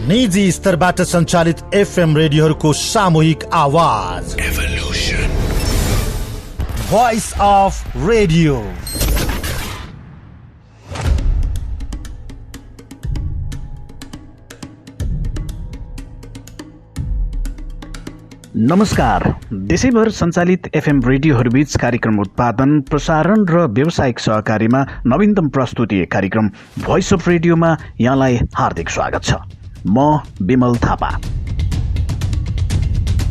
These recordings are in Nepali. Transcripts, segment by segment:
निजी स्तरबाट सञ्चालित एफएम रेडियोहरूको सामूहिक आवाज एभोल्युसन भोइस अफ रेडियो। नमस्कार। देशैभर सञ्चालित एफएम रेडियोहरूबीच कार्यक्रम उत्पादन, प्रसारण र व्यावसायिक सहकारीमा नवीनतम प्रस्तुति कार्यक्रम भोइस अफ रेडियोमा यहाँलाई हार्दिक स्वागत छ। म विमल थापा।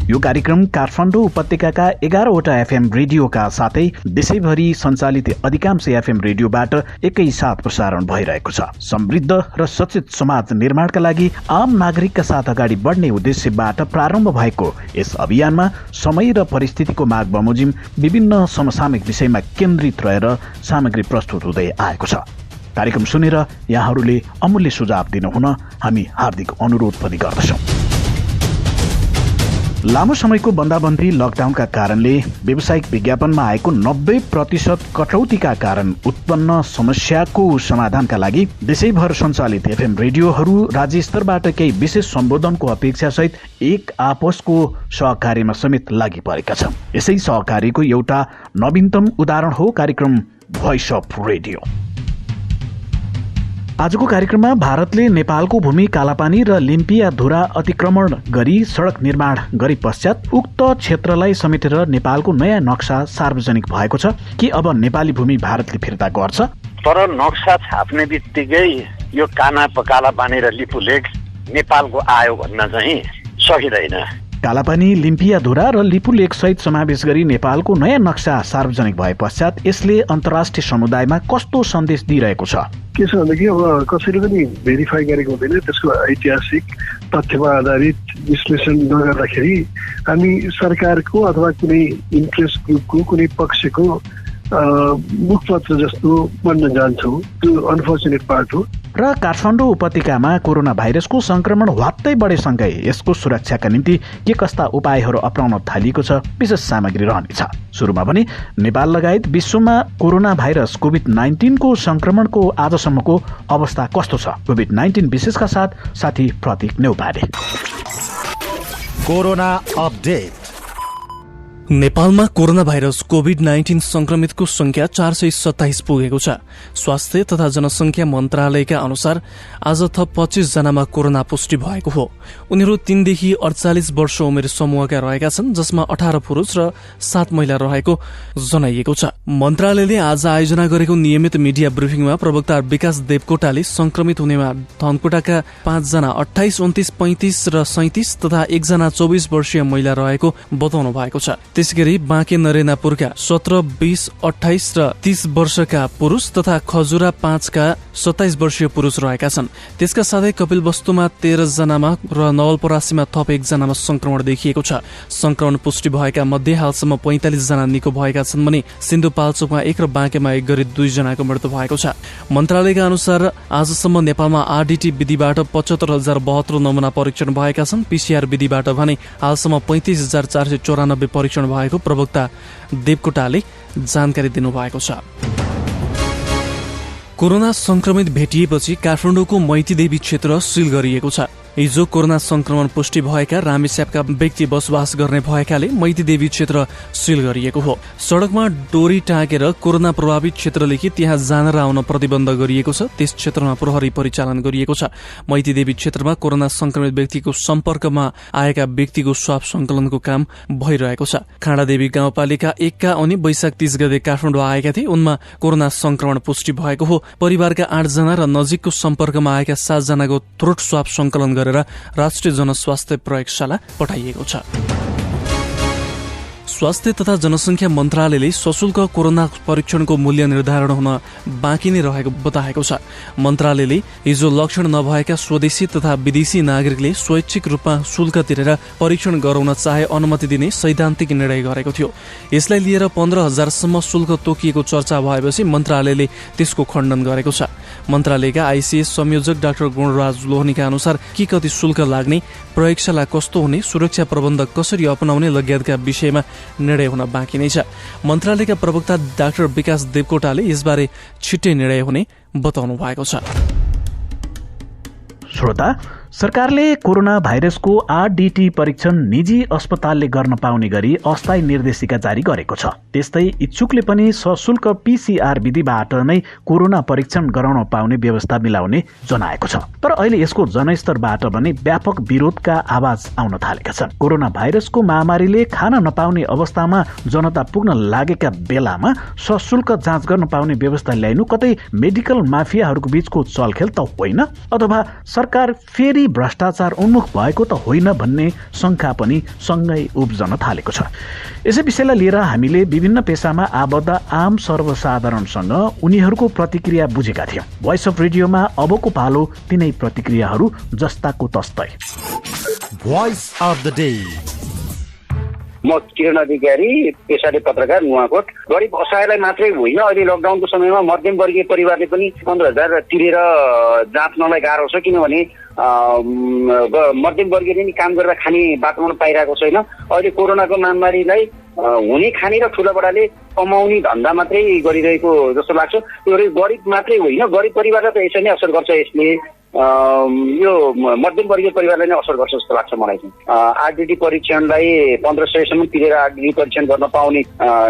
यो कार्यक्रम काठमाडौँ उपत्यकाका 11वटा एफएम रेडियोका साथै देशैभरि सञ्चालित अधिकांश एफएम रेडियोबाट एकैसाथ प्रसारण भइरहेको छ। समृद्ध र सचेत समाज निर्माणका लागि आम नागरिकका साथ अगाडि बढ्ने उद्देश्यबाट प्रारम्भ भएको यस अभियानमा समय र परिस्थितिको माग बमोजिम विभिन्न समसामयिक विषयमा केन्द्रित रहेर सामग्री प्रस्तुत हुँदै आएको छ। कार्यक्रम सुनेर यहाँहरूले अमूल्य सुझाव दिनुहुन हामी हार्दिक अनुरोध पनि गर्दछौँ। लामो समयको बन्दाबन्दी लकडाउनका कारणले व्यावसायिक विज्ञापनमा आएको 90% कटौतीका कारण उत्पन्न समस्याको समाधानका लागि देशैभर सञ्चालित एफएम रेडियोहरू राज्य स्तरबाट केही विशेष सम्बोधनको अपेक्षासहित एक आपसको सहकार्यमा समेत लागि परेका छन्। यसै सहकार्यको एउटा नवीनतम उदाहरण हो कार्यक्रम भोइस अफ रेडियो। आजको कार्यक्रममा भारतले नेपालको भूमि कालापानी र लिम्पियाधुरा अतिक्रमण गरी सडक निर्माण गरे पश्चात उक्त क्षेत्रलाई समेटेर नेपालको नयाँ नक्सा सार्वजनिक भएको छ कि अब नेपाली भूमि भारतले फिर्ता गर्छ? तर नक्सा छाप्ने बित्तिकै यो कालापानी र लिपुलेक नेपालको आयो भन्न चाहिँ सकिँदैन। कालापानी, लिम्पियाधुरा र लिपुलेक सहित समावेश गरी नेपालको नयाँ नक्सा सार्वजनिक भए पश्चात यसले अन्तर्राष्ट्रिय समुदायमा कस्तो सन्देश दिइरहेको छ? के छ भनेदेखि अब कसैले पनि भेरिफाई गरेको हुँदैन। त्यसको ऐतिहासिक तथ्यमा आधारित विश्लेषण नगर्दाखेरि हामी सरकारको अथवा कुनै इन्ट्रेस्ट ग्रुपको कुनै पक्षको मुखपत्र जस्तो बन्न जान्छौँ। त्यो अनफर्चुनेट पार्ट हो। र काठमाडौँ उपत्यकामा कोरोना भाइरसको संक्रमण ह्वात्तै बढेसँगै यसको सुरक्षाका निम्ति के कस्ता उपायहरू अपनाउन थालिएको छ, विशेष सामग्री रहनेछ। सुरुमा भने नेपाल लगायत विश्वमा कोरोना भाइरस कोभिड-19 को संक्रमणको आजसम्मको अवस्था कस्तो छ? कोभिड-19 विशेषका साथ साथी प्रतीक नेउपाने। Corona update. नेपालमा कोरोना भाइरस कोभिड-19 संक्रमितको संख्या 427 पुगेको छ। स्वास्थ्य तथा जनसंख्या मन्त्रालयका अनुसार आज थप 25 जनामा कोरोना पुष्टि भएको हो। उनीहरू 3 देखि 48 वर्ष उमेर समूहका रहेका छन्, जसमा 18 पुरुष र 7 महिला रहेको जनाइएको छ। मन्त्रालयले आज आयोजना गरेको नियमित मिडिया ब्रिफिङमा प्रवक्ता विकास देवकोटाले संक्रमित हुनेमा धनकुटाका 5 जना 28, 29, 35 र 37 तथा 1 जना 24 वर्षीय महिला रहेको बताउनु भएको छ। त्यसैगरी बाँके नरेनापुरका 17, 20, 28 र 30 वर्षका पुरुष तथा खजुरा 5 का 27 वर्षीय पुरुष रहेका छन्। त्यसका साथै कपिलवस्तुमा 13 जनामा र नवलपरासीमा थप 1 जनामा संक्रमण देखिएको छ। संक्रमण पुष्टि भएका मध्ये हालसम्म 45 जना निको भएका छन् भने सिन्धुपाल्चोकमा 1 र बाँकेमा 1 गरी 2 जनाको मृत्यु भएको छ। मन्त्रालयका अनुसार आजसम्म नेपालमा आरडीटी विधिबाट 75,072 नमुना परीक्षण भएका छन्। पीसीआर विधिबाट भने हालसम्म 35,494 परीक्षण भएको प्रवक्ता देवकोटाले जानकारी दिनुभएको छ। कोरोना संक्रमित भेटिएपछि काठमाडौँको मैतीदेवी क्षेत्र सिल गरिएको छ। हिजो कोरोना संक्रमण पुष्टि भएका रामेछापका व्यक्ति बसोबास गर्ने भएकाले मैतीदेवी क्षेत्र सिल गरिएको हो। सड़कमा डोरी टाँगेर कोरोना प्रभावित क्षेत्रदेखि त्यहाँ जान र आउन प्रतिबन्ध गरिएको छ। त्यस क्षेत्रमा प्रहरी परिचालन गरिएको छ। मैतीदेवी क्षेत्रमा कोरोना संक्रमित व्यक्तिको सम्पर्कमा आएका व्यक्तिको स्वाब संकलनको काम भइरहेको छ। खाँडादेवी गाउँपालिका 1 का अनि वैशाख 30 गते काठमाडौँ आएका थिए। उनमा कोरोना संक्रमण पुष्टि भएको हो। परिवारका 8 जना र नजिकको सम्पर्कमा आएका 7 जनाको थ्रोट स्वाब संकलन गरेर राष्ट्रिय जनस्वास्थ्य प्रयोगशाला पठाइएको छ। स्वास्थ्य तथा जनसंख्या मन्त्रालयले सशुल्क कोरोना परीक्षणको मूल्य निर्धारण हुन बाँकी नै रहेको बताएको छ। मन्त्रालयले हिजो लक्षण नभएका स्वदेशी तथा विदेशी नागरिकले स्वैच्छिक रूपमा शुल्क तिरेर परीक्षण गराउन चाहे अनुमति दिने सैद्धान्तिक निर्णय गरेको थियो। यसलाई लिएर 15,000 सम्म शुल्क तोकिएको चर्चा भएपछि मन्त्रालयले त्यसको खण्डन गरेको छ। मन्त्रालयका आइसिएस संयोजक डाक्टर गुणराज लोहनीका अनुसार के कति शुल्क लाग्ने, प्रयोगशाला कस्तो हुने, सुरक्षा प्रबन्ध कसरी अपनाउने लगायतका विषयमा निर्णय हुन बाँकी नै छ। मन्त्रालयका प्रवक्ता डाक्टर विकास देवकोटाले यसबारे छिट्टै निर्णय हुने बताउनु भएको छ। श्रोता, सरकारले कोरोना भाइरसको आरडीटी परीक्षण निजी अस्पतालले गर्न पाउने गरी अस्थायी निर्देशिका जारी गरेको छ। त्यस्तै इच्छुकले पनि सशुल्क पीसीआर विधिबाट नै कोरोना परीक्षण गराउन पाउने व्यवस्था मिलाउने जनाएको छ। तर अहिले यसको जनस्तरबाट पनि व्यापक विरोधका आवाज आउन थालेका छन्। कोरोना भाइरसको महामारीले खान नपाउने अवस्थामा जनता पुग्न लागेका बेलामा सशुल्क जाँच गर्न पाउने व्यवस्था ल्याइनु कतै मेडिकल माफियाहरूको बीचको चलखेल त होइन, अथवा सरकार फेरि भ्रष्टाचार उन्मुख भएको त होइन भन्ने शंका पनि सँगै उब्जन थालेको छ। यसै विषयलाई लिएर हामीले विभिन्न पेसामा आबद्ध आम सर्वसाधारणसँग उनीहरूको प्रतिक्रिया बुझेका थियौं। भोइस अफ रेडियोमा अबको पालो तिनै प्रतिक्रियाहरू जस्ताको तस्तै। Voice of the day. म किरण अधिकारी, पेसाले पत्रकार, नुवाकोट। गरिब असहायलाई मात्रै होइन, अहिले लकडाउनको समयमा मध्यमवर्गीय परिवारले पनि 15,000 तिरेर जाँच्नलाई गाह्रो छ, किनभने मध्यमवर्गीयले नि काम गरेर खाने बाटोमा पाइरहेको छैन। अहिले कोरोनाको महामारीलाई हुने खाने र ठुला बडाले कमाउने धन्दा मात्रै गरिरहेको जस्तो लाग्छ। यो गरिब मात्रै होइन, गरिब परिवारलाई त यसरी नै असर गर्छ। यसले यो मध्यमवर्गीय परिवारलाई नै असर गर्छ जस्तो लाग्छ मलाई चाहिँ। आरडीटी परीक्षणलाई 1500 तिरेर आरडीटी परीक्षण गर्न पाउने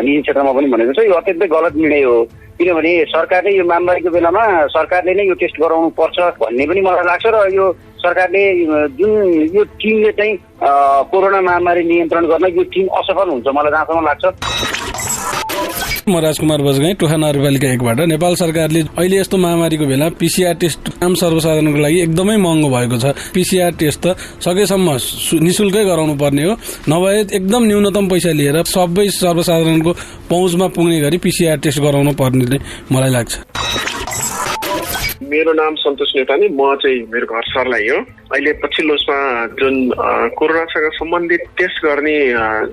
निजी क्षेत्रमा पनि भनेको छ। यो अत्यन्तै गलत निर्णय हो, किनभने सरकारले यो महामारीको बेलामा सरकारले नै यो टेस्ट गराउनु पर्छ भन्ने पनि मलाई लाग्छ। र यो सरकारले जुन यो टिमले चाहिँ कोरोना महामारी नियन्त्रण गर्न यो टिम असफल हुन्छ मलाई जहाँसम्म लाग्छ। म राजकुमार बजगाई, टोखा नगरपालिका 1 बाट। नेपाल सरकारले अहिले यस्तो महामारीको बेला पीसीआर टेस्ट आम सर्वसाधारणको लागि एकदमै महँगो भएको छ। पीसीआर टेस्ट त सकेसम्म निशुल्कै गराउनु पर्ने हो, नभए एकदम न्यूनतम पैसा लिएर सबै सर्वसाधारणको पहुँचमा पुग्ने गरी पीसीआर टेस्ट गराउनु पर्ने मलाई लाग्छ। मेरो नाम सन्तोष नेपाली, म चाहिँ मेरो घर सर्लाही हो। अहिले पछिल्लो जुन कोरोनासँग सम्बन्धित टेस्ट गर्ने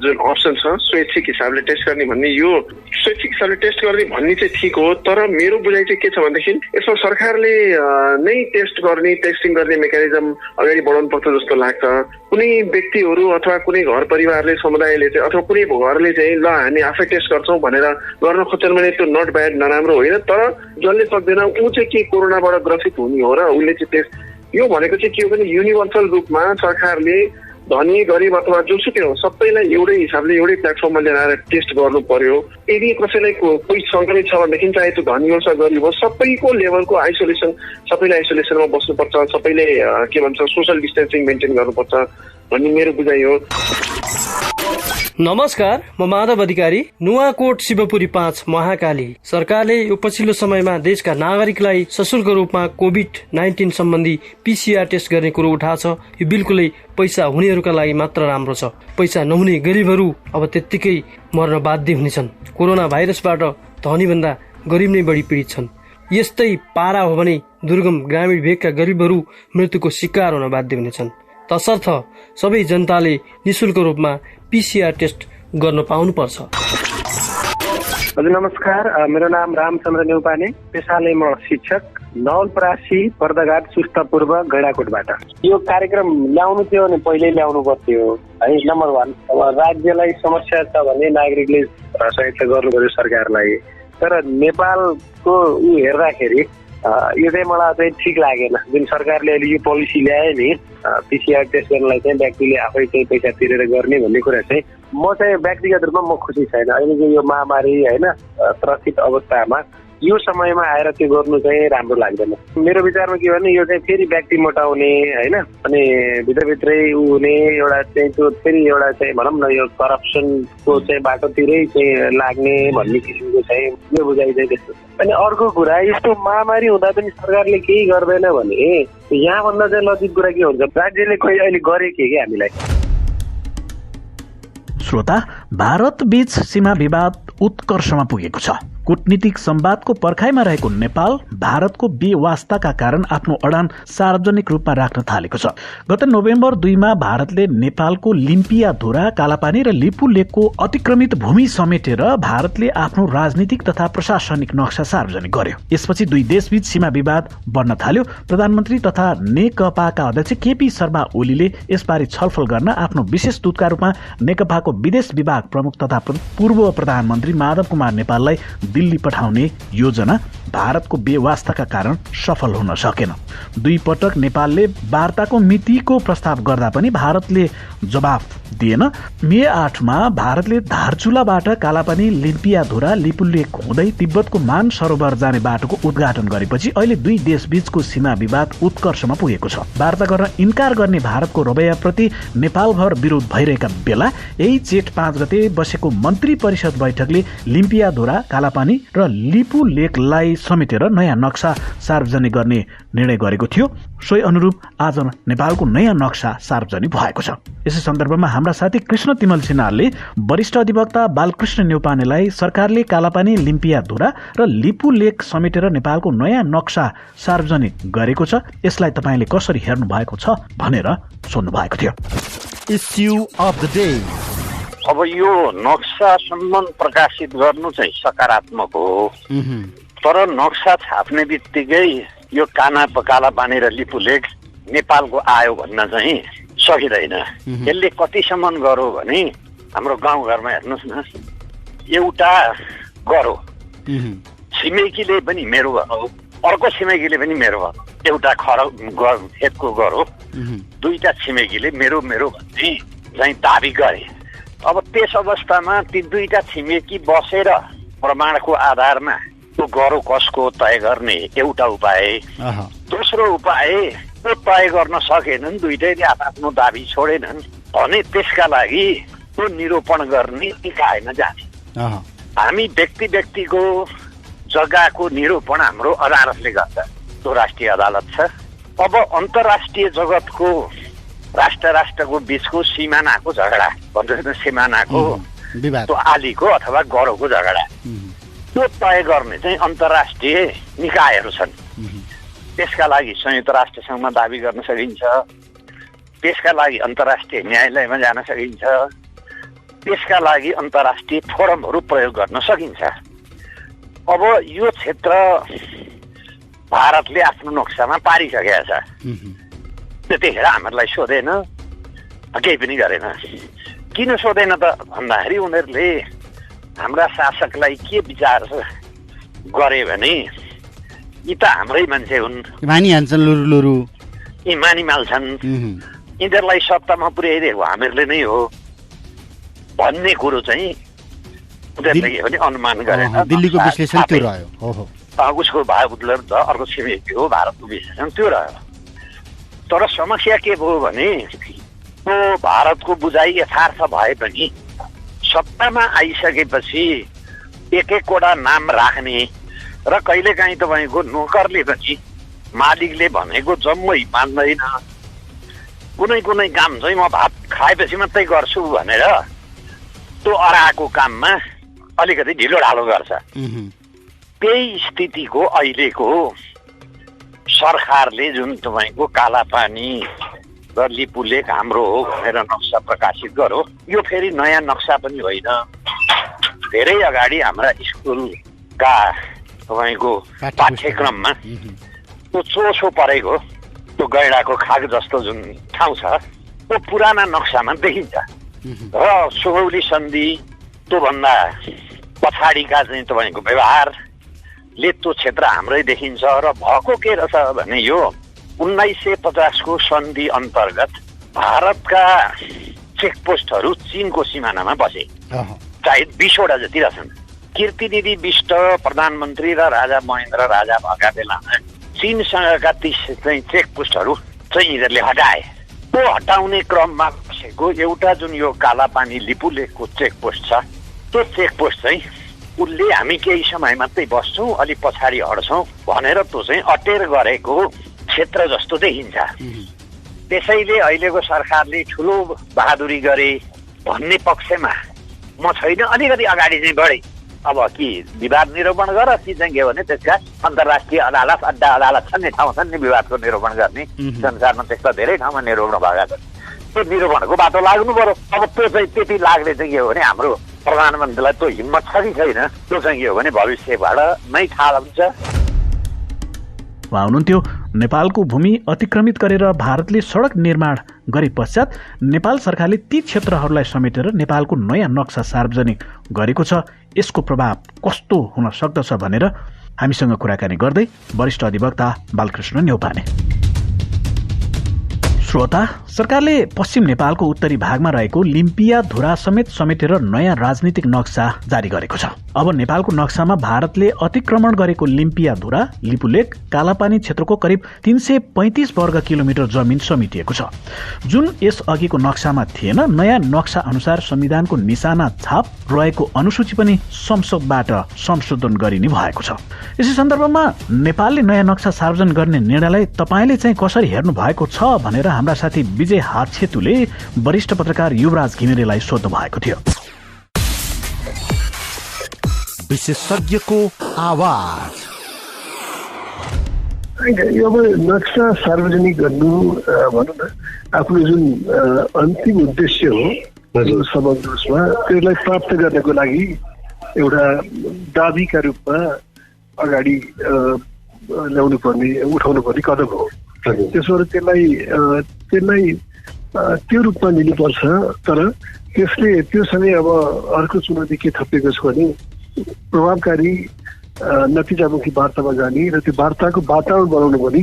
जुन अप्सन छ, स्वैच्छिक हिसाबले टेस्ट गर्ने भन्ने, यो स्वैच्छिक हिसाबले टेस्ट गर्ने भन्ने चाहिँ ठिक हो। तर मेरो बुझाइ चाहिँ के छ भनेदेखि यसमा सरकारले नै टेस्ट गर्ने, टेस्टिङ गर्ने मेकानिजम अगाडि बढाउनु पर्छ जस्तो लाग्छ। कुनै व्यक्तिहरू अथवा कुनै घर परिवारले, समुदायले चाहिँ अथवा कुनै घरले चाहिँ ल हामी आफै टेस्ट गर्छौँ भनेर गर्न खोज्छन् भने त्यो नट ब्याड, नराम्रो होइन। तर जसले सक्दैन ऊ चाहिँ के कोरोनाबाट ग्रसित हुने हो र उसले चाहिँ टेस्ट, यो भनेको चाहिँ के हो भने युनिभर्सल रूपमा सरकारले धनी गरिब अथवा जोसुकै हो सबैलाई एउटै हिसाबले एउटै प्लेटफर्ममा लिएर आएर टेस्ट गर्नु पर्यो। यदि कसैलाई कोही संक्रमित छ भनेदेखि चाहे त्यो धनी होस् या गरिब होस् सबैको लेभलको आइसोलेसन, सबैले आइसोलेसनमा बस्नुपर्छ, सबैले के भन्छ सोशल डिस्टेन्सिङ मेन्टेन गर्नुपर्छ भन्ने मेरो बुझाइ हो। नमस्कार, म माधव अधिकारी, नुवाकोट शिवपुरी 5 महाकाली। सरकारले यो पछिल्लो समयमा देशका नागरिकलाई सशुल्क रूपमा कोभिड-19 सम्बन्धी पीसीआर टेस्ट गर्ने कुरो उठाएको छ। यो बिल्कुलै पैसा हुनेहरूका लागि मात्र राम्रो छ। पैसा नहुने गरिबहरू अब त्यत्तिकै मर्न बाध्य हुनेछन्। कोरोना भाइरसबाट धनीभन्दा गरिब नै बढी पीडित छन्। यस्तै पारा हो भने दुर्गम ग्रामीण भेगका गरिबहरू मृत्युको शिकार हुन बाध्य हुनेछन्। तसर्थ सबै जनताले निशुल्क रूपमा पीसीआर टेस्ट गर्न पाउनुपर्छ। हजुर नमस्कार, मेरो नाम रामचन्द्र नेउपाने, पेसाले म शिक्षक, नवलपरासी, पर्दाघाट, सुस्ता पूर्व, गैडाकोटबाट। यो कार्यक्रम ल्याउनु थियो भने पहिल्यै ल्याउनु पर्थ्यो है। नम्बर 1, अब राज्यलाई समस्या छ भने नागरिकले सहायता गर्नु पर्यो सरकारलाई। तर नेपालको हेर्दाखेरि यो चाहिँ मलाई चाहिँ ठिक लागेन। जुन सरकारले अहिले यो पोलिसी ल्याए नि पीसीआर टेस्ट गर्नलाई चाहिँ व्यक्तिले आफै चाहिँ पैसा तिरेर गर्ने भन्ने कुरा चाहिँ म चाहिँ व्यक्तिगत रूपमा म खुसी छैन। अहिलेको यो महामारी होइन त्रसित अवस्थामा यो समयमा आएर त्यो गर्नु चाहिँ राम्रो लाग्दैन। मेरो विचारमा के भने यो चाहिँ फेरि व्यक्ति मोटाउने होइन, अनि भित्रभित्रै उ हुने एउटा चाहिँ त्यो फेरि एउटा चाहिँ भनौँ न यो करप्सनको चाहिँ बाटोतिरै चाहिँ लाग्ने भन्ने किसिमको चाहिँ यो बुझाइ चाहिँ त्यस्तो। अनि अर्को कुरा, यस्तो महामारी हुँदा पनि सरकारले केही गर्दैन भने यहाँभन्दा चाहिँ नजिक कुरा के हुन्छ, राज्यले खोइ अहिले गरे के हामीलाई। श्रोता, भारत बीच सीमा विवाद उत्कर्षमा पुगेको छ। कूटनीतिक संवादको पर्खाइमा रहेको नेपाल भारतको बेवास्ताका कारण आफ्नो अडान सार्वजनिक रूपमा राख्न थालेको छ। गत नोभेम्बर 2 मा भारतले नेपालको लिम्पियाधुरा, कालापानी र लिपु लेकको अतिक्रमित भूमि समेटेर भारतले आफ्नो राजनीतिक तथा प्रशासनिक नक्सा सार्वजनिक गर्यो। यसपछि दुई देशबीच सीमा विवाद बढ्न थाल्यो। प्रधानमन्त्री तथा नेकपाका अध्यक्ष केपी शर्मा ओलीले यसबारे छलफल गर्न आफ्नो विशेष दूतका रूपमा नेकपाको विदेश विभाग प्रमुख तथा पूर्व प्रधानमन्त्री माधव कुमार नेपाललाई दिल्ली पठाउने योजना भारतको बेवास्ताका कारण सफल हुन सकेन। 2 पटक नेपालले वार्ताको मितिको प्रस्ताव गर्दा पनि भारतले जवाफ दिएन। मे 8 मा भारतले धारचुलाबाट कालापानी लिम्पियाधुरा लिपुलेक हुँदै तिब्बतको मान सरोवर जाने बाटोको उद्घाटन गरेपछि अहिले 2 देशबीचको सीमा विवाद उत्कर्षमा पुगेको छ। वार्ता गर्न इन्कार गर्ने भारतको रवैयाप्रति नेपालभर विरोध भइरहेका बेला यही जेठ 5 गते बसेको मन्त्री परिषद बैठकले लिम्पियाधुरा कालापानी र लिपुलेकलाई समेटेर नयाँ नक्सा सार्वजनिक गर्ने निर्णय गरेको थियो। सोही अनुरूप आज नेपालको नयाँ नक्सा सार्वजनिक भएको छ। यसै सन्दर्भमा हाम्रा साथी कृष्ण तिमल सिन्हालले वरिष्ठ अधिवक्ता बालकृष्ण न्यौपानेलाई सरकारले कालापानी लिम्पियाधुरा र लिपुलेक समेटेर नेपालको नयाँ नक्सा सार्वजनिक गरेको छ, यसलाई तपाईँले कसरी हेर्नु भएको छ भनेर सोध्नु भएको थियो। Issue of the day. अब यो नक्सासम्म प्रकाशित गर्नु चाहिँ सकारात्मक हो, तर नक्सा छाप्ने बित्तिकै यो कालापानी र लिपुलेक नेपालको आयो भन्न चाहिँ सकिँदैन। यसले कतिसम्म गरो भने हाम्रो गाउँघरमा हेर्नुहोस् न, एउटा गरो छिमेकीले पनि मेरो भनौ, अर्को छिमेकीले पनि मेरो भनौ, एउटा खेतको गरो 2टा छिमेकीले मेरो मेरो भन्ने चाहिँ दाबी गरे। अब त्यस अवस्थामा ती 2टा छिमेकी बसेर प्रमाणको आधारमा त्यो गरो कसको तय गर्ने एउटा उपाय। दोस्रो उपाय त्यो तय गर्न सकेनन्, 2टैले आफ्नो दाबी छोडेनन् भने त्यसका लागि त्यो निरूपण गर्ने निकायमा जाने। हामी व्यक्तिको जग्गाको निरूपण हाम्रो अदालतले गर्छ, त्यो राष्ट्रिय अदालत छ। अब अन्तर्राष्ट्रिय जगतको राष्ट्रको बीचको सिमानाको झगडा भन्छ, सिमानाको त्यो आलीको अथवा गरोको झगडा त्यो तय गर्ने चाहिँ अन्तर्राष्ट्रिय निकायहरू छन्। त्यसका लागि संयुक्त राष्ट्र सङ्घमा दाबी गर्न सकिन्छ, त्यसका लागि अन्तर्राष्ट्रिय न्यायालयमा जान सकिन्छ, त्यसका लागि अन्तर्राष्ट्रिय फोरमहरू प्रयोग गर्न सकिन्छ। अब यो क्षेत्र भारतले आफ्नो नक्सामा पारिसकेका छ। त्यतिखेर हामीहरूलाई सोधेन, केही पनि गरेन। किन सोधेन त भन्दाखेरि उनीहरूले हाम्रा शासकलाई के विचार गरे भने यी त हाम्रै मान्छे हुन्, मानिहाल्छन्, लुरु यी मानिमाल्छन्, यिनीहरूलाई सत्तामा पुर्याइदिएको हामीहरूले नै हो भन्ने कुरो चाहिँ उनीहरूले के भने अनुमान गरेर दिल्लीको विश्लेषण त्यो रह्यो। उसको अर्को छिमेकी हो, भारतको विश्लेषण त्यो रह्यो। तर समस्या के भयो भने त्यो भारतको बुझाइ यथार्थ भए पनि सत्तामा आइसकेपछि एक-एकवटा नाम राख्ने र कहिलेकाहीँ तपाईँको नोकरले पनि मालिकले भनेको जम्मै मान्दैन, कुनै काम चाहिँ म भात खाएपछि मात्रै गर्छु भनेर त्यो अराएको काममा अलिकति ढिलो ढालो गर्छ। त्यही स्थितिको अहिलेको सरकारले जुन तपाईँको कालापानी र लिपुलेक हाम्रो हो भनेर नक्सा प्रकाशित गर्यो, यो फेरि नयाँ नक्सा पनि होइन। धेरै अगाडि हाम्रा स्कुलका तपाईँको पाठ्यक्रममा त्यो चोसो परेको त्यो गैँडाको खाग जस्तो जुन ठाउँ छ त्यो पुराना नक्सामा देखिन्छ। र सुगौली सन्धि त्योभन्दा पछाडिका चाहिँ तपाईँको व्यवहारले त्यो क्षेत्र हाम्रै देखिन्छ। र भएको के रहेछ भने यो 1950 को सन्धि अन्तर्गत भारतका चेकपोस्टहरू चीनको सिमानामा बसे, चाहे 20वटा जति रहेछन्। कीर्तिनिधि विष्ट प्रधानमन्त्री र राजा महेन्द्र राजा भएका बेलामा चीनसँगका 30 चाहिँ चेकपोस्टहरू चाहिँ यिनीहरूले हटाए। त्यो हटाउने क्रममा बसेको एउटा जुन यो कालापानी लिपुलेकको चेकपोस्ट छ, त्यो चेकपोस्ट चाहिँ उसले हामी केही समय मात्रै बस्छौँ, अलिक पछाडि हट्छौँ भनेर त्यो चाहिँ अटेर गरेको क्षेत्र जस्तो देखिन्छ। त्यसैले अहिलेको सरकारले ठुलो बहादुरी गरे भन्ने पक्षमा म छैन, अलिकति अगाडि चाहिँ बढे। अब कि विवाद निरूपण गर कि चाहिँ के भने त्यसका अन्तर्राष्ट्रिय अदालत अड्डा अदालत छन् नि, ठाउँ छन् नि विवादको निरूपण गर्ने। संसारमा त्यस्ता धेरै ठाउँमा निरूपण भएका छन्, त्यो निरूपणको बाटो लाग्नु पर्यो। अब त्यो चाहिँ त्यति लाग्ने चाहिँ के हो भने हाम्रो प्रधानमन्त्रीलाई त्यो हिम्मत छ कि छैन, त्यो चाहिँ के हो भने भविष्यबाट नै थाहा हुन्छ। हुनुहुन्थ्यो नेपालको भूमि अतिक्रमित गरेर भारतले सडक निर्माण गरे पश्चात नेपाल सरकारले ती क्षेत्रहरूलाई समेटेर नेपालको नयाँ नक्सा सार्वजनिक गरेको छ। यसको प्रभाव कस्तो हुन सक्दछ भनेर हामीसँग कुराकानी गर्दै वरिष्ठ अधिवक्ता बालकृष्ण न्यौपाने। श्रोता, सरकारले पश्चिम नेपालको उत्तरी भागमा रहेको लिम्पिया धुरा समेत समेटेर नयाँ राजनीतिक नक्सा जारी गरेको छ। अब नेपालको नक्सामा भारतले अतिक्रमण गरेको लिम्पिया धुरा, लिपुलेक, कालापानी क्षेत्रको करिब 335 वर्ग किलोमिटर जमिन समेटिएको छ, जुन यस अघिको नक्सामा थिएन। नयाँ नक्सा अनुसार संविधानको निशाना छाप रहेको अनुसूची पनि संसदबाट संशोधन गरिने भएको छ। यसै सन्दर्भमा नेपालले नयाँ नक्सा सार्वजनिक गर्ने निर्णयलाई तपाईले चाहिँ कसरी हेर्नु भएको छ भनेर हाम्रा साथी विजय हातछेतुले वरिष्ठ पत्रकार युवराज घिमिरेलाई सोध्नु भएको थियो। विशेषज्ञको आवाज। अब नक्सा सार्वजनिक गर्नु भनौँ न आफ्नो जुन अन्तिम उद्देश्य हो समग्र उसमा त्यसलाई प्राप्त गर्नको लागि एउटा दाबीका रूपमा अगाडि ल्याउनु पर्ने उठाउनु पर्ने कदम हो। त्यसबाट त्यसलाई त्यो रूपमा लिनुपर्छ। तर त्यसले त्योसँगै अब अर्को चुनौती के थपिएको छ भने प्रभावकारी नतिजामुखी वार्तामा जाने र त्यो वार्ताको वातावरण बनाउनु पनि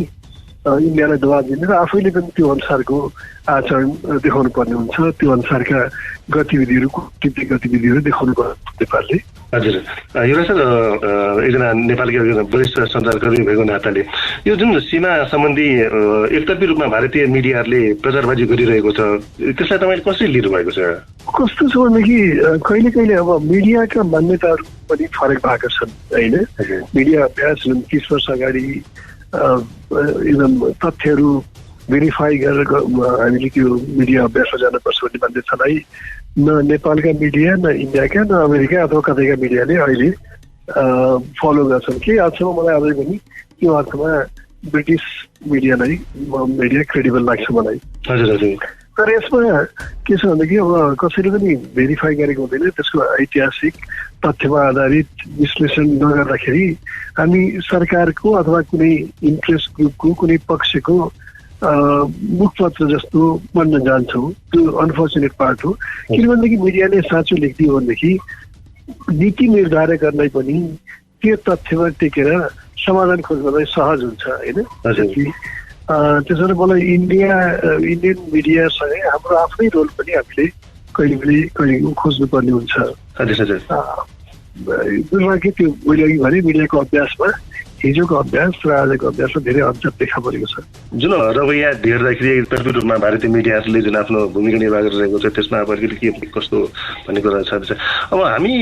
इन्डियालाई दबाब दिने र आफैले पनि त्यो अनुसारको आचरण देखाउनु पर्ने हुन्छ। त्यो अनुसारका गतिविधिहरू कूटनीतिक गतिविधिहरू देखाउनु पर्छ नेपालले। हजुर, युवराज सर, एकजना नेपालकै वरिष्ठ सञ्चारकर्मी भएको नाताले यो जुन सीमा सम्बन्धी एकतर्फी रूपमा भारतीय मिडियाहरूले प्रचारबाजी गरिरहेको छ, त्यसलाई तपाईँले कसरी लिनुभएको छ? कस्तो छ भनेदेखि कहिले कहिले अब मिडियाका मान्यताहरू पनि फरक भएका छन् होइन। मिडिया अभ्यास जुन 30 वर्ष अगाडि एकदम तथ्यहरू भेरिफाई गरेर हामीले त्यो मिडिया अभ्यासमा जानुपर्छ भन्ने मान्यतालाई न नेपालका मिडिया, न इन्डियाका, न अमेरिका अथवा कतैका मिडियाले अहिले फलो गर्छन्। केही हदसम्म मलाई अझै पनि त्यो अर्थमा ब्रिटिस मिडिया क्रेडिबल लाग्छ मलाई। तर यसमा के छ भनेदेखि अब कसैले पनि भेरिफाई गरेको हुँदैन, त्यसको ऐतिहासिक तथ्यमा आधारित विश्लेषण नगर्दाखेरि हामी सरकारको अथवा कुनै इन्ट्रेस्ट ग्रुपको कुनै पक्षको मुखपत्र जस्तो बन्न जान्छौँ। त्यो अनफर्चुनेट पार्ट हो। किनभनेदेखि मिडियाले साँचो लेखिदियो भनेदेखि नीति निर्धारकहरूलाई पनि त्यो तथ्यमा टेकेर समाधान खोज्नलाई सहज हुन्छ होइन। त्यसैले मलाई इन्डियन मिडियासँगै हाम्रो आफ्नै रोल पनि हामीले कहिले खोज्नुपर्ने हुन्छ। त्यो मैले अघि भने मिडियाको अभ्यासमा हिजोको अभ्यास र आजको अभ्यासमा धेरै अन्तर देखा परेको छ। जुन रवैया धेर्दाखेरि एकतर्फी रूपमा भारतीय मिडियाहरूले जुन आफ्नो भूमिका निर्वाह गरिरहेको छ त्यसमा अब अलिकति के कस्तो भन्ने कुरा छ। अब हामी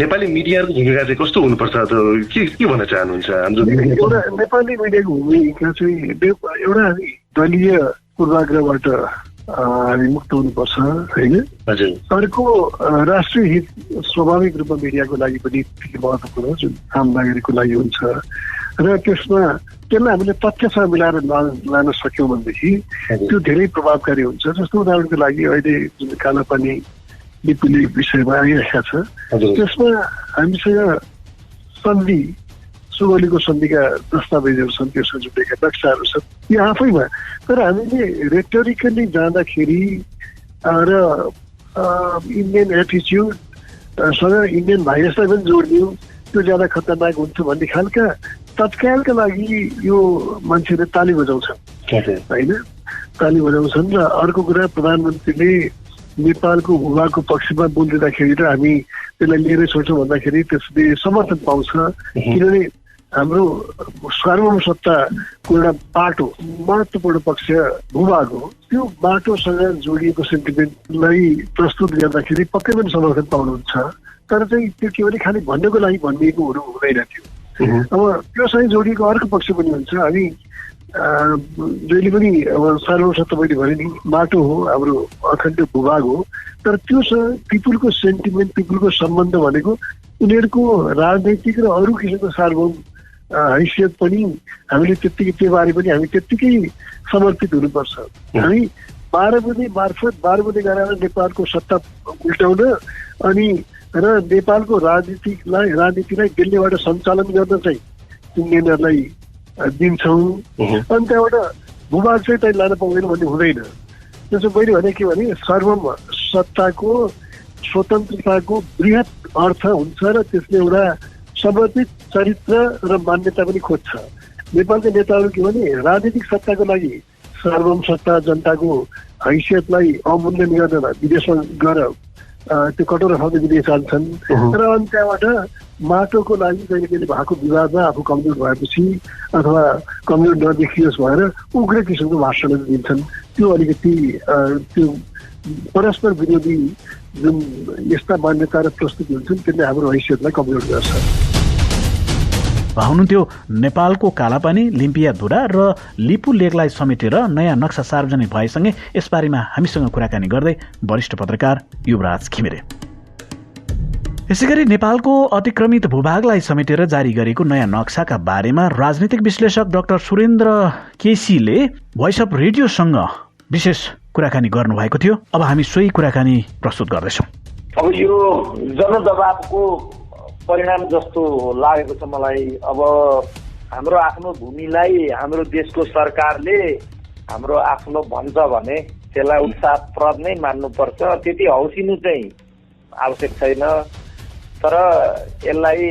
नेपाली मिडियाको भूमिका चाहिँ कस्तो हुनुपर्छ के भन्न चाहनुहुन्छ? हाम्रो एउटा नेपाली मिडियाको भूमिका चाहिँ एउटा हामी दलीय पूर्वाग्रहबाट हामी मुक्त हुनुपर्छ होइन। अर्को राष्ट्रिय हित स्वाभाविक रूपमा मिडियाको लागि पनि महत्त्वपूर्ण जुन आम नागरिकको लागि हुन्छ र त्यसलाई हामीले तथ्यसँग मिलाएर लान सक्यौँ भनेदेखि त्यो धेरै प्रभावकारी हुन्छ। जस्तो उदाहरणको लागि अहिले जुन कालापानी लिपुले विषयमा आइरहेको छ त्यसमा हामीसँग सन्धि सुगौलीको सन्धिका दस्तावेजहरू छन्, त्योसँग जुटेका नक्साहरू छन् यो आफैमा। तर हामीले रेटोरिकली जाँदाखेरि र इन्डियन एटिच्युडसँग इन्डियन भाइरसलाई पनि जोडिदियो त्यो ज्यादा खतरनाक हुन्छ भन्ने खालका तत्कालका लागि यो मान्छेले ताली बजाउँछन् होइन, ताली बजाउँछन्। र अर्को कुरा प्रधानमन्त्रीले नेपालको भूभागको पक्षमा बोलिदिँदाखेरि र हामी त्यसलाई लिएरै छोड्छौँ भन्दाखेरि त्यसले समर्थन पाउँछ। किनभने हाम्रो सार्वभौम सत्ताको एउटा बाटो महत्त्वपूर्ण पक्ष भूभाग हो। त्यो बाटोसँग जोडिएको सेन्टिमेन्टलाई प्रस्तुत गर्दाखेरि पक्कै पनि समर्थन पाउनुहुन्छ। तर चाहिँ त्यो के भने खालि भन्नको लागि भनिएको हुँदैन थियो। अब त्योसँग जोडिएको अर्को पक्ष पनि हुन्छ। हामी जहिले पनि अब सार्वभौम सत्ता मैले भने नि बाटो हो, हाम्रो अखण्ड भूभाग हो। तर त्योसँग पिपुलको सेन्टिमेन्ट, पिपुलको सम्बन्ध भनेको उनीहरूको राजनैतिक र अरू किसिमको सार्वभौम हैसियत पनि हामीले त्यत्तिकै त्यो बारे पनि हामी त्यत्तिकै समर्पित हुनुपर्छ। हामी 12 बुँदे मार्फत 12 बुँदे गरेर नेपालको सत्ता उल्टाउन अनि र नेपालको राजनीतिलाई दिल्लीबाट सञ्चालन गर्न चाहिँ इन्डियनहरूलाई दिन्छौँ अनि त्यहाँबाट भूभाग चाहिँ त्यही लान पाउँदैन भन्ने हुँदैन। त्यसो मैले भने के भने सर्वम सत्ताको स्वतन्त्रताको बृहत अर्थ हुन्छ र त्यसले एउटा समर्पित चरित्र र मान्यता पनि खोज्छ। नेपालका नेताहरू के भने राजनीतिक सत्ताको लागि सर्वम सत्ता जनताको हैसियतलाई अवमूल्यन गरेर विदेशमा गएर त्यो कटोरा खाँदै विदेश जान्छन् र अनि त्यहाँबाट माटोको लागि कहिले कहिले भएको विवादमा आफू कमजोर भएपछि अथवा कमजोर नदेखियोस् भनेर उग्र किसिमको भाषणहरू दिन्छन्। त्यो अलिकति त्यो परस्पर विरोधी जुन यस्ता मान्यता र प्रस्तुति हुन्छन् त्यसले हाम्रो हैसियतलाई कमजोर गर्छ। हुनुहुन्थ्यो नेपालको कालापानी, लिम्पियाधुरा र लिपु लेकलाई समेटेर नयाँ नक्सा सार्वजनिक भएसँगै यसबारेमा हामीसँग कुराकानी गर्दै वरिष्ठ पत्रकार युवराज घिमिरे। यसैगरी नेपालको अतिक्रमित भूभागलाई समेटेर जारी गरेको नयाँ नक्साका बारेमा राजनीतिक विश्लेषक डाक्टर सुरेन्द्र केसीले भोइस अफ रेडियोसँग विशेष कुराकानी गर्नुभएको थियो। अब हामी सोही कुराकानी प्रस्तुत गर्दैछौँ। अब यो जनदबावको परिणाम जस्तो लागेको छ मलाई। अब हाम्रो आफ्नो भूमिलाई हाम्रो देशको सरकारले हाम्रो आफ्नो भन्छ भने त्यसलाई उत्साहप्रद नै मान्नुपर्छ। त्यति हौसिनु चाहिँ आवश्यक छैन, तर यसलाई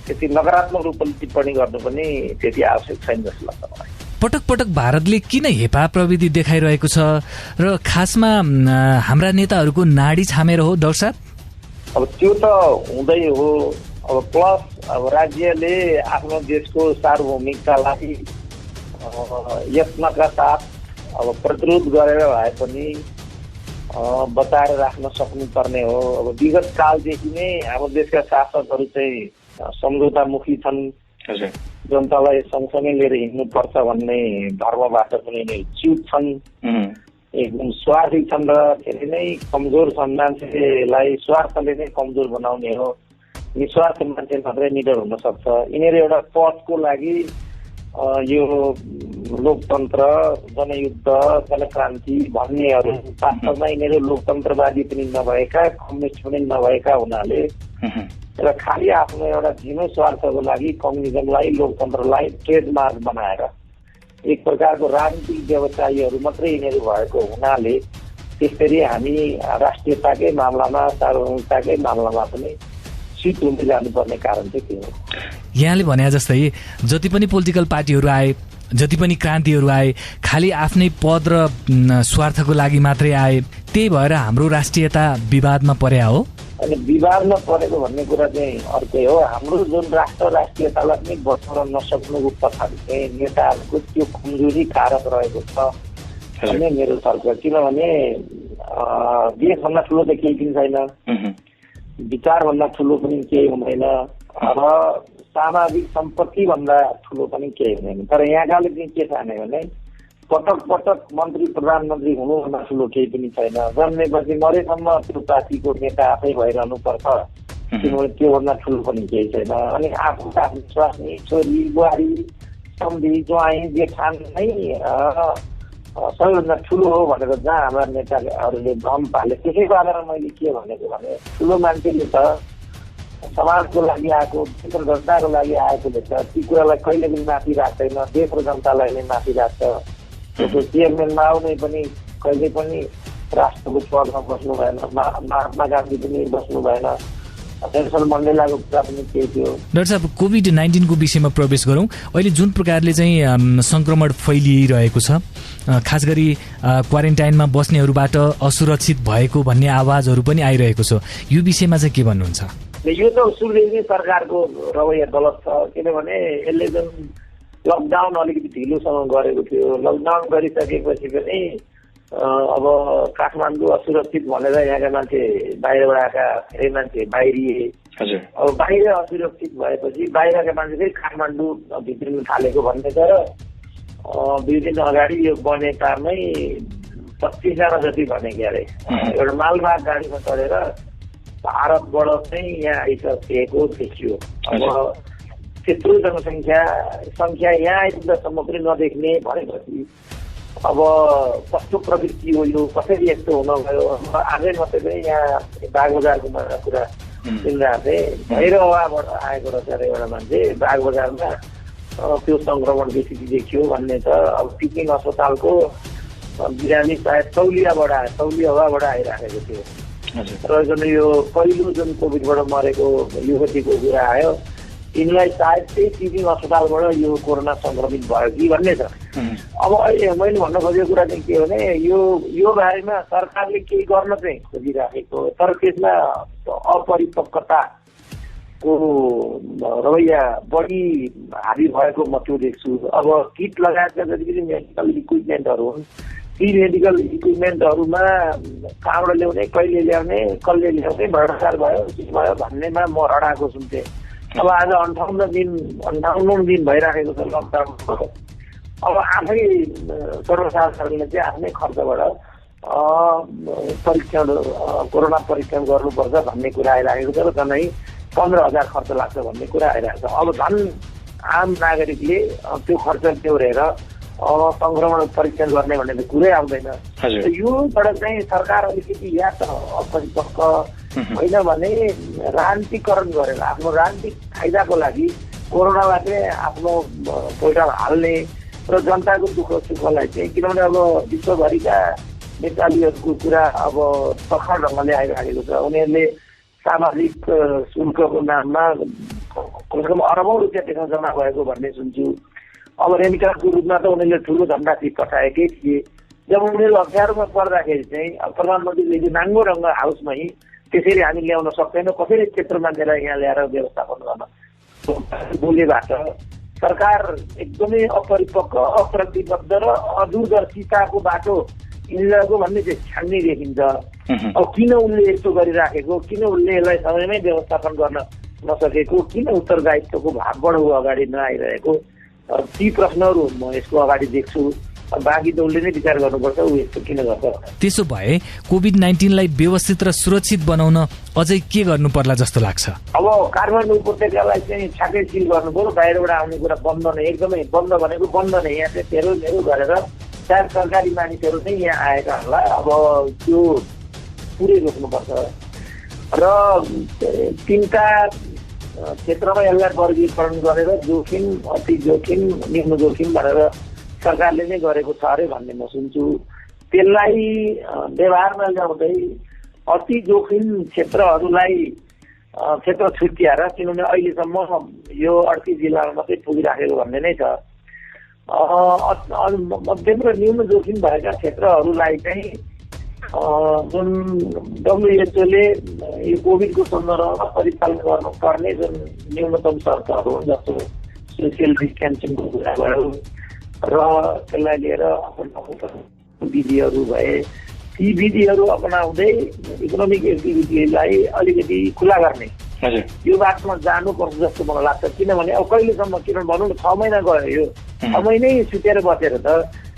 त्यति नकारात्मक रूपले टिप्पणी गर्नु पनि त्यति आवश्यक छैन जस्तो लाग्छ मलाई। पटक पटक भारतले किन हेपा प्रविधि देखाइरहेको छ र खासमा हाम्रा नेताहरूको नाडी छामेर हो डाक्टर साहब? अब त्यो त हुँदै हो। अब प्लस अब राज्यले आफ्नो देशको सार्वभौमिकतालाई यत्नका साथ अब प्रतिरोध गरेर भए पनि बचाएर राख्न सक्नुपर्ने हो। अब विगत कालदेखि नै हाम्रो देशका शासकहरू चाहिँ सम्झौतामुखी छन्, जनतालाई सँगसँगै लिएर हिँड्नुपर्छ भन्ने धर्मबाट पनि नै च्युत छन्, एकदम स्वार्थी छन् र धेरै नै कमजोर छन्। मान्छेलाई स्वार्थले नै कमजोर बनाउने हो। निस्वार्थ मान्छे मात्रै निडर हुन सक्छ। यिनीहरू एउटा पदको लागि यो लोकतन्त्र, जनयुद्ध, जनक्रान्ति भन्नेहरू वास्तवमा यिनीहरू लोकतन्त्रवादी पनि नभएका, कम्युनिस्ट पनि नभएका हुनाले र खालि आफ्नो एउटा झिनो स्वार्थको लागि कम्युनिजमलाई, लोकतन्त्रलाई ट्रेडमार्क बनाएर एक प्रकारको राजनीतिक व्यवसायीहरू मात्रै यिनीहरू भएको हुनाले त्यसरी हामी राष्ट्रियताकै मामलामा, सार्वभौमिकताकै मामलामा पनि सिट हुँदै जानुपर्ने कारण चाहिँ के हो? यहाँले भने जस्तै जति पनि पोलिटिकल पार्टीहरू आए, जति पनि क्रान्तिहरू आए, खालि आफ्नै पद र स्वार्थको लागि मात्रै आए। त्यही भएर हाम्रो राष्ट्रियता विवादमा पर्या हो। अनि विवादमा परेको भन्ने कुरा चाहिँ अर्कै हो। हाम्रो जुन राष्ट्रियतालाई पनि बचाउन नसक्नुको पछाडि चाहिँ नेताहरूको त्यो कमजोरी कारक रहेको छ भन्ने मेरो तर्क। किनभने देशभन्दा ठुलो त केही पनि छैन, विचारभन्दा ठुलो पनि केही हुँदैन र सामाजिक सम्पत्ति भन्दा ठुलो पनि केही हुँदैन। तर यहाँकाले चाहिँ के ठाने भने पटक पटक मन्त्री प्रधानमन्त्री हुनुभन्दा ठुलो केही पनि छैन। जन्मेपछि मरेसम्म त्यो पार्टीको नेता आफै भइरहनुपर्छ, किनभने त्योभन्दा ठुलो पनि केही छैन। अनि आफ्नो आफ्नो स्वास्नी, छोरी, बुहारी, सम्धी, ज्वाइँ, जेठान नै सबैभन्दा ठुलो हो भनेर जहाँ हाम्रा नेताहरूले भ्रम पाले। त्यसैको आधारमा मैले के भनेको भने ठुलो मान्छेले त समाजको लागि आएको, देश र जनताको लागि आएकोले त ती कुरालाई कहिले पनि माथि राख्दैन, देश र जनतालाई नै माथि राख्छ। त्यसको चेयरम्यानमा आउने पनि कहिले पनि राष्ट्रको पदमा बस्नु भएन, महात्मा गान्धी पनि बस्नु भएन, नेल्सन मण्डेलाको कुरा पनि त्यही थियो। डाक्टर साहब, कोभिड-19 को विषयमा प्रवेश गरौँ। अहिले जुन प्रकारले चाहिँ संक्रमण फैलिरहेको छ, खास गरी क्वारेन्टाइनमा बस्नेहरूबाट असुरक्षित भएको भन्ने आवाजहरू पनि आइरहेको छ, यो विषयमा चाहिँ के भन्नुहुन्छ? यो त सुरुदेखि सरकारको रवैया गलत छ। किनभने यसले जुन लकडाउन अलिकति ढिलोसँग गरेको थियो, लकडाउन गरिसकेपछि पनि अब काठमाडौँ असुरक्षित भनेर यहाँका मान्छे बाहिरबाट आएका धेरै मान्छे बाहिरिए। अब बाहिर असुरक्षित भएपछि बाहिरका मान्छे फेरि काठमाडौँ भित्रिन थालेको भन्ने छ र 2 दिन अगाडि यो बनेपामै 25 जना जति भने के अरे एउटा मालवाहक गाडीमा चढेर भारतबाट चाहिँ यहाँ आइसकेको देखियो। अब त्यत्रो जनसङ्ख्या यहाँ आइपुग्दासम्म पनि नदेख्ने भनेपछि अब कस्तो प्रवृत्ति हो यो, कसरी यस्तो हुन गयो? आजै मात्रै पनि यहाँ बागबजारको कुरा सुनिरहेको थिएँ। भैरवाबाट आएको रहेछ एउटा मान्छे बागबजारमा त्यो सङ्क्रमण बेसी देखियो भन्ने छ। अब टिचिङ अस्पतालको बिरामी सायद तौलियाबाट आइराखेको थियो र जुन यो पहिलो जुन कोभिडबाट मरेको युवतीको कुरा आयो, यिनलाई सायद त्यही टिचिङ अस्पतालबाट यो कोरोना सङ्क्रमित भयो कि भन्ने छ। अब अहिले मैले भन्न खोजेको कुरा चाहिँ के भने यो बारेमा सरकारले केही गर्न चाहिँ खोजिराखेको, तर त्यसमा अपरिपक्वताको रवैया बढी हाबी भएको म त्यो देख्छु। अब किट लगायतका जति पनि मेडिकल इक्विपमेन्टहरू हुन्, ती मेडिकल इक्विपमेन्टहरूमा कहाँबाट ल्याउने, कहिले ल्याउने, कसले ल्याउने भ्रष्टाचार भयो भन्नेमा म रडाएको सुन्थेँ। अब आज 58 दिन भइराखेको छ लकडाउनको। अब आफै सर्वसाधारणले चाहिँ आफ्नै खर्चबाट कोरोना परीक्षण गर्नुपर्छ भन्ने कुरा आइराखेको छ र झनै 15,000 खर्च लाग्छ भन्ने कुरा आइरहेको छ। अब झन् आम नागरिकले त्यो खर्च बेहोरेर सङ्क्रमण परीक्षण गर्ने भन्ने त कुरै आउँदैन। योबाट चाहिँ सरकार अलिकति या त अपरिपक्व होइन भने राजनीतिकरण गरेर आफ्नो राजनीतिक फाइदाको लागि कोरोनालाई आफ्नो पैसा हाल्ने र जनताको दुःख सुखलाई चाहिँ, किनभने अब विश्वभरिका नेपालीहरूको कुरा अब सखर ढङ्गले आइरहेको छ। उनीहरूले सामाजिक शुल्कको नाममा कमसेकम अरबौँ रुपियाँ पैसा जम्मा भएको भन्ने सुन्छु। अब रेमिटान्सको रूपमा त उनीहरूले ठुलो धनराशि पठाएकै थिए। जब उनीहरू अप्ठ्यारोमा पर्दाखेरि चाहिँ अब प्रधानमन्त्रीले नाङ्गो ढङ्ग हाउसमै त्यसरी हामी ल्याउन सक्दैनौँ, कसरी क्षेत्र मान्छेलाई यहाँ ल्याएर व्यवस्थापन गर्न बोलेबाट सरकार एकदमै अपरिपक्व, अप्रतिबद्ध र अदूरदर्शिताको बाटो हिँडिरहेको भन्ने चाहिँ छान्ने देखिन्छ। अब किन उनले यस्तो गरिराखेको, किन उनले यसलाई समयमै व्यवस्थापन गर्न नसकेको, किन उत्तरदायित्वको भागबाट ऊ अगाडि नआइरहेको, ती प्रश्नहरू म यसको अगाडि देख्छु। बाँकी त उसले नै विचार गर्नुपर्छ ऊ यस्तो किन गर्छ। त्यसो भए कोभिड-19लाई व्यवस्थित र सुरक्षित बनाउन अझै के गर्नु पर्ला जस्तो लाग्छ? अब काठमाडौँ उपत्यकालाई चाहिँ छाकै सिल गर्नु पर्यो। बाहिरबाट आउने कुरा बन्द नै, एकदमै बन्द भनेको बन्द नै। यहाँ चाहिँ तेरो गरेर चार सरकारी मानिसहरू चाहिँ यहाँ आएका होला। अब त्यो पुरै रोक्नुपर्छ र 3टा क्षेत्रमा यसलाई वर्गीकरण गरेर जोखिम, अति जोखिम, निम्न जोखिम भनेर सरकारले नै गरेको छ अरे भन्ने म सुन्छु। त्यसलाई व्यवहारमा ल्याउँदै अति जोखिम क्षेत्रहरूलाई क्षेत्र छुट्याएर, किनभने अहिलेसम्म यो 38 जिल्लामा मात्रै पुगिराखेको भन्ने नै छ। मध्यम र न्यून जोखिम भएका क्षेत्रहरूलाई चाहिँ जुन WHO ले यो कोभिडको सन्दर्भमा परिचालन गर्नुपर्ने जुन न्यूनतम शर्तहरू हुन्, जस्तो सोसियल डिस्टेन्सिङको कुरा भयो र त्यसलाई लिएर अपनाउनु विधिहरू भए, ती विधिहरू अपनाउँदै इकोनोमिक एक्टिभिटीलाई अलिकति खुला गर्ने यो बाटोमा जानुपर्छ जस्तो मलाई लाग्छ। किनभने अब कहिलेसम्म, किनभने भनौँ न 6 महिना गयो, यो 6 महिनै सुतेर बसेर त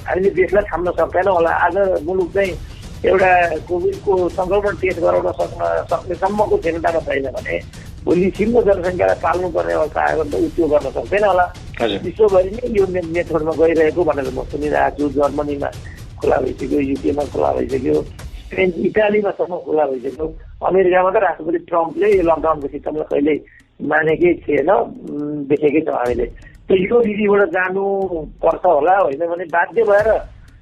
हामीले देशलाई थाम्न सक्दैनौँ होला। आज मुलुक चाहिँ एउटा कोभिडको सङ्क्रमण टेस्ट गराउन सक्नेसम्मको क्षमतामा छैन भने भोलि सिङ्गो जनसङ्ख्यालाई पाल्नुपर्ने अवस्था आयो भने त ऊ त्यो गर्न सक्दैन होला। विश्वभरि नै यो मेथडमा गइरहेको भनेर म सुनिरहेको छु। जर्मनीमा खुला भइसक्यो, युकेमा खुला भइसक्यो, स्पेन, इटालीमासम्म खुला भइसक्यो। अमेरिकामा त राष्ट्रपति ट्रम्पले यो लकडाउनको सिस्टमलाई कहिल्यै मानेकै थिएन, देखेकै छ हामीले। त यो विधिबाट जानुपर्छ होला, होइन भने बाध्य भएर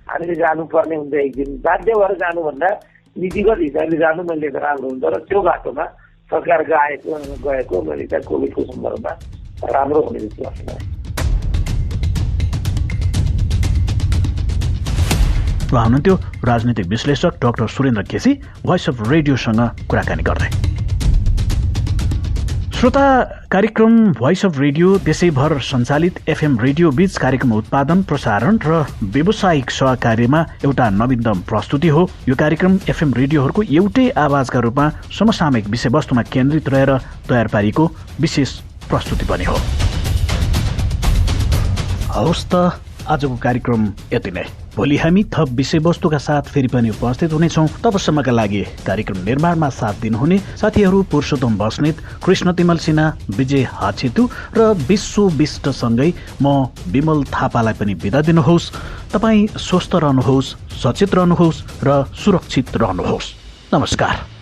हामीले जानुपर्ने हुन्छ। एक दिन बाध्य भएर जानुभन्दा नीतिगत हिसाबले जानु मैले राम्रो हुन्छ र त्यो बाटोमा सरकार गएको मैले चाहिँ कोभिडको सन्दर्भमा राम्रो हुने जस्तो लाग्छ। हुनुहुन्थ्यो राजनीतिक विश्लेषक doctor Surendra KC voice of रेडियोसँग कुराकानी गर्दै। श्रोता, कार्यक्रम भोइस अफ रेडियो देशैभर सञ्चालित एफएम रेडियो बीच कार्यक्रम उत्पादन, प्रसारण र व्यावसायिक सहकार्यमा एउटा नवीनतम प्रस्तुति हो। यो कार्यक्रम एफएम रेडियोहरूको एउटै आवाजका रूपमा समसामयिक विषयवस्तुमा केन्द्रित रहेर तयार पारिएको विशेष प्रस्तुति पनि हो। हवस् त, आजको कार्यक्रम यति नै। भोलि हामी थप विषयवस्तुका साथ फेरि पनि उपस्थित हुनेछौँ। तबसम्मका लागि कार्यक्रम निर्माणमा साथ दिनुहुने साथीहरू पुरुषोत्तम बस्नेत, कृष्ण तिमल सिन्हा, विजय हाछेतु र विश्व विष्टसँगै म विमल थापालाई पनि बिदा दिनुहोस्। तपाईँ स्वस्थ रहनुहोस्, सचेत रहनुहोस् र सुरक्षित रहनुहोस्। नमस्कार।